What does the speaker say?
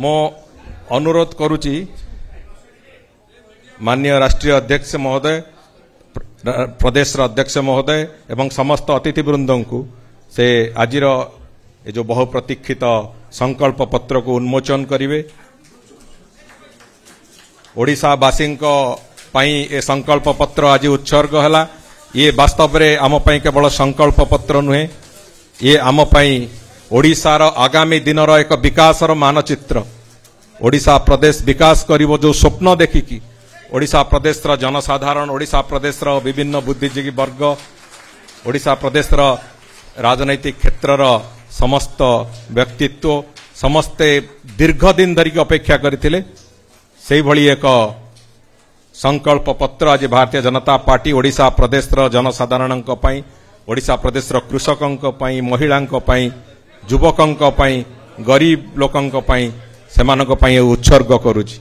मो अनुरोध करुची माननीय राष्ट्रीय अध्यक्ष महोदय प्रदेश अध्यक्ष महोदय एवं समस्त अतिथिवृंद को से आज जो बहुप्रतीक्षित संकल्प पत्र को उन्मोचन करिवे। ओडिशावासी ए संकल्प पत्र आज उत्सर्ग है। ये वास्तव में आम केवल संकल्प पत्र नुहे, ये आम ओडिशार आगामी दिनर एक विकासर मानचित्र। ओडिशा प्रदेश विकास करिवो जो स्वप्न देखिकी ओडिशा प्रदेश जनसाधारण, ओडिशा प्रदेश विभिन्न बुद्धिजीवी वर्ग, ओडिशा प्रदेश राजनैतिक क्षेत्र समस्त व्यक्तित्व समस्ते दीर्घ दिन धरिक अपेक्षा करथिले। सेही भली एक संकल्प पत्र आज भारतीय जनता पार्टी ओडिशा प्रदेश जनसाधारण ओडिशा प्रदेश कृषकों, महिलाओं, युवकों, गरीब लोकों से उत्सर्ग करुछि।